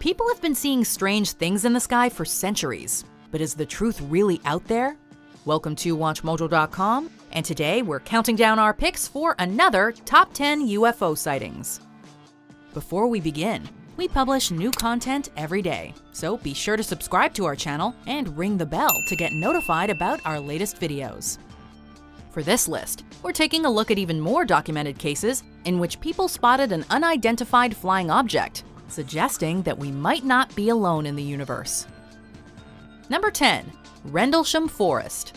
People have been seeing strange things in the sky for centuries, but is the truth really out there? Welcome to WatchMojo.com, and today we're counting down our picks for another Top 10 UFO sightings. Before we begin, we publish new content every day, so be sure to subscribe to our channel and ring the bell to get notified about our latest videos. For this list, we're taking a look at even more documented cases in which people spotted an unidentified flying object, suggesting that we might not be alone in the universe. Number 10. Rendlesham Forest.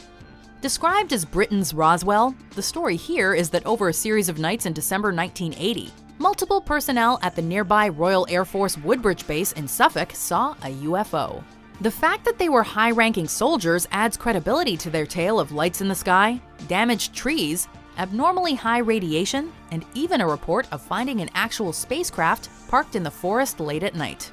Described as Britain's Roswell, the story here is that over a series of nights in December 1980, multiple personnel at the nearby Royal Air Force Woodbridge Base in Suffolk saw a UFO. The fact that they were high-ranking soldiers adds credibility to their tale of lights in the sky, damaged trees, abnormally high radiation, and even a report of finding an actual spacecraft parked in the forest late at night.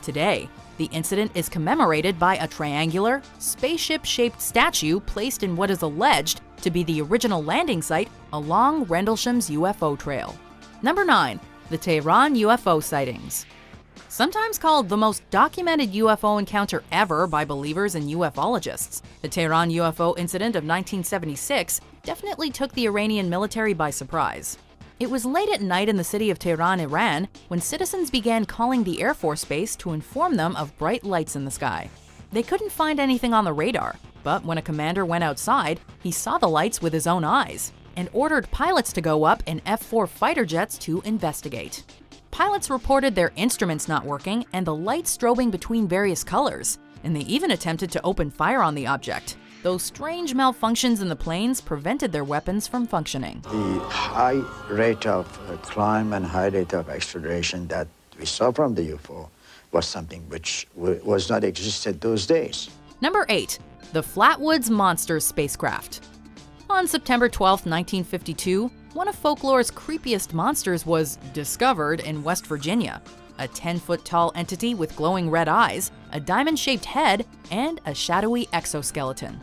Today, the incident is commemorated by a triangular, spaceship-shaped statue placed in what is alleged to be the original landing site along Rendlesham's UFO trail. Number 9. The Tehran UFO sightings. Sometimes called the most documented UFO encounter ever by believers and ufologists, the Tehran UFO incident of 1976 definitely took the Iranian military by surprise. It was late at night in the city of Tehran, Iran, when citizens began calling the Air Force Base to inform them of bright lights in the sky. They couldn't find anything on the radar, but when a commander went outside, he saw the lights with his own eyes and ordered pilots to go up in F-4 fighter jets to investigate. Pilots reported their instruments not working and the lights strobing between various colors, and they even attempted to open fire on the object. Those strange malfunctions in the planes prevented their weapons from functioning. The high rate of climb and high rate of acceleration that we saw from the UFO was something which was not existed those days. Number 8. The Flatwoods Monsters spacecraft. On September 12, 1952, one of folklore's creepiest monsters was discovered in West Virginia. A 10-foot-tall entity with glowing red eyes, a diamond-shaped head, and a shadowy exoskeleton.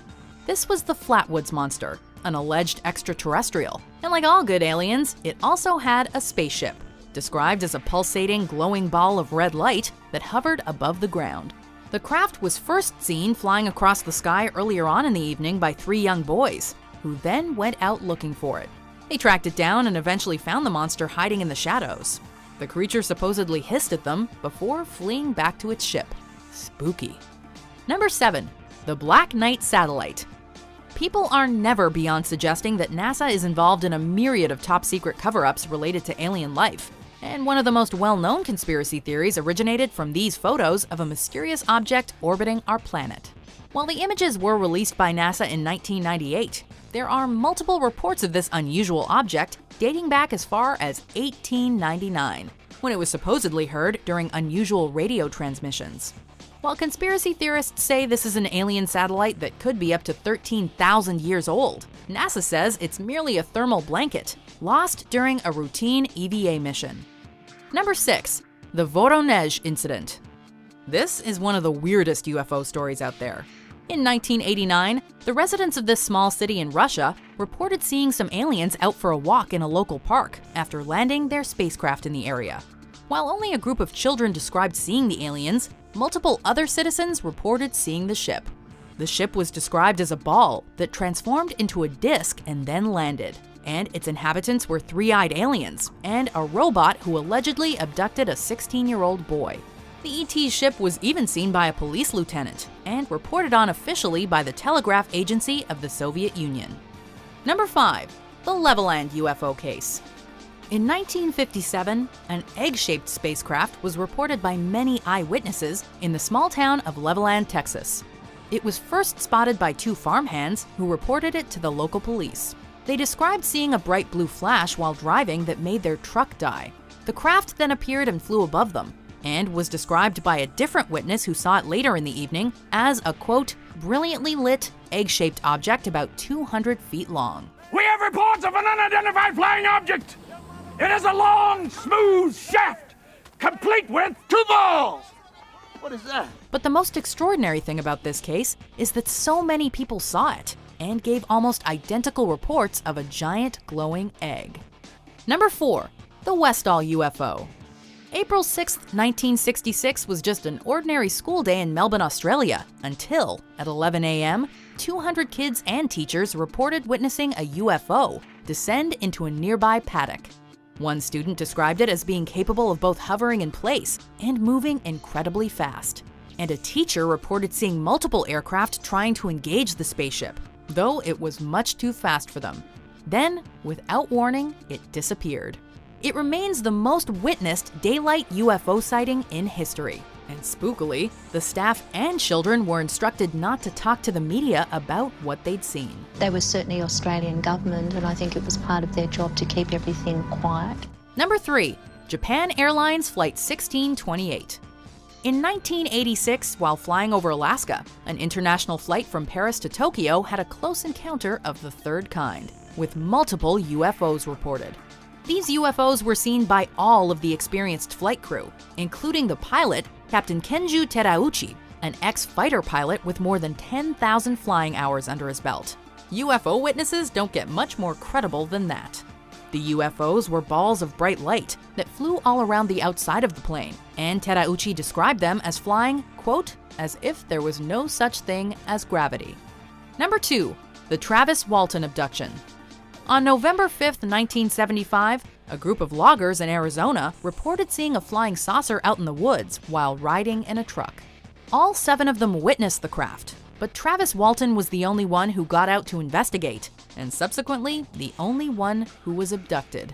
This was the Flatwoods Monster, an alleged extraterrestrial, and like all good aliens, it also had a spaceship, described as a pulsating, glowing ball of red light that hovered above the ground. The craft was first seen flying across the sky earlier on in the evening by 3 young boys, who then went out looking for it. They tracked it down and eventually found the monster hiding in the shadows. The creature supposedly hissed at them before fleeing back to its ship. Spooky. Number 7. The Black Knight Satellite. People are never beyond suggesting that NASA is involved in a myriad of top-secret cover-ups related to alien life, and one of the most well-known conspiracy theories originated from these photos of a mysterious object orbiting our planet. While the images were released by NASA in 1998, there are multiple reports of this unusual object dating back as far as 1899, when it was supposedly heard during unusual radio transmissions. While conspiracy theorists say this is an alien satellite that could be up to 13,000 years old, NASA says it's merely a thermal blanket, lost during a routine EVA mission. Number 6. The Voronezh Incident. This is one of the weirdest UFO stories out there. In 1989, the residents of this small city in Russia reported seeing some aliens out for a walk in a local park after landing their spacecraft in the area. While only a group of children described seeing the aliens, multiple other citizens reported seeing the ship. The ship was described as a ball that transformed into a disc and then landed, and its inhabitants were 3-eyed aliens and a robot who allegedly abducted a 16-year-old boy. The ET ship was even seen by a police lieutenant and reported on officially by the Telegraph Agency of the Soviet Union. Number 5. The Levelland UFO case. In 1957, an egg-shaped spacecraft was reported by many eyewitnesses in the small town of Levelland, Texas. It was first spotted by 2 farmhands who reported it to the local police. They described seeing a bright blue flash while driving that made their truck die. The craft then appeared and flew above them, and was described by a different witness who saw it later in the evening as a, quote, brilliantly lit, egg-shaped object about 200 feet long. We have reports of an unidentified flying object. It is a long, smooth shaft, complete with 2 balls. What is that? But the most extraordinary thing about this case is that so many people saw it and gave almost identical reports of a giant glowing egg. Number 4. The Westall UFO. April 6, 1966 was just an ordinary school day in Melbourne, Australia, until, at 11 a.m., 200 kids and teachers reported witnessing a UFO descend into a nearby paddock. One student described it as being capable of both hovering in place and moving incredibly fast. And a teacher reported seeing multiple aircraft trying to engage the spaceship, though it was much too fast for them. Then, without warning, it disappeared. It remains the most witnessed daylight UFO sighting in history. And spookily, the staff and children were instructed not to talk to the media about what they'd seen. They were certainly Australian government, and I think it was part of their job to keep everything quiet. Number 3. Japan Airlines Flight 1628. In 1986, while flying over Alaska, an international flight from Paris to Tokyo had a close encounter of the third kind, with multiple UFOs reported. These UFOs were seen by all of the experienced flight crew, including the pilot, Captain Kenju Terauchi, an ex-fighter pilot with more than 10,000 flying hours under his belt. UFO witnesses don't get much more credible than that. The UFOs were balls of bright light that flew all around the outside of the plane, and Terauchi described them as flying, quote, as if there was no such thing as gravity. Number 2. The Travis Walton Abduction. On November 5, 1975, a group of loggers in Arizona reported seeing a flying saucer out in the woods while riding in a truck. All 7 of them witnessed the craft, but Travis Walton was the only one who got out to investigate, and subsequently, the only one who was abducted.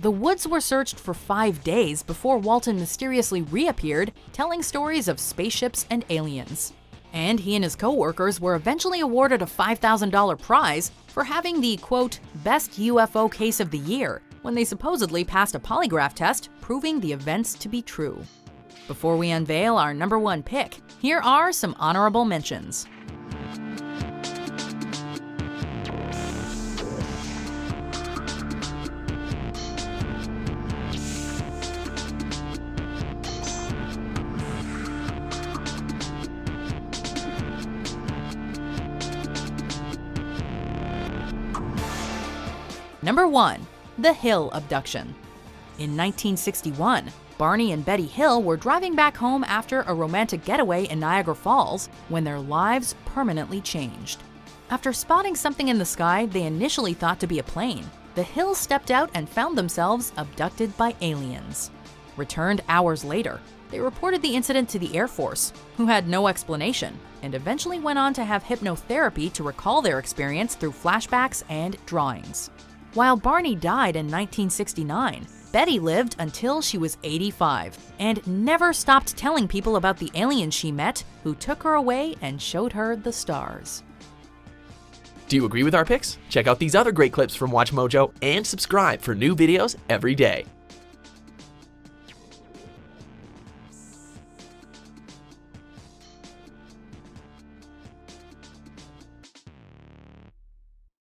The woods were searched for 5 days before Walton mysteriously reappeared, telling stories of spaceships and aliens. And he and his co-workers were eventually awarded a $5,000 prize for having the, quote, best UFO case of the year, when they supposedly passed a polygraph test proving the events to be true. Before we unveil our number 1 pick, here are some honorable mentions. Number 1. The Hill Abduction. In 1961, Barney and Betty Hill were driving back home after a romantic getaway in Niagara Falls when their lives permanently changed. After spotting something in the sky they initially thought to be a plane, the Hills stepped out and found themselves abducted by aliens. Returned hours later, they reported the incident to the Air Force, who had no explanation, and eventually went on to have hypnotherapy to recall their experience through flashbacks and drawings. While Barney died in 1969, Betty lived until she was 85 and never stopped telling people about the aliens she met who took her away and showed her the stars. Do you agree with our picks? Check out these other great clips from WatchMojo and subscribe for new videos every day.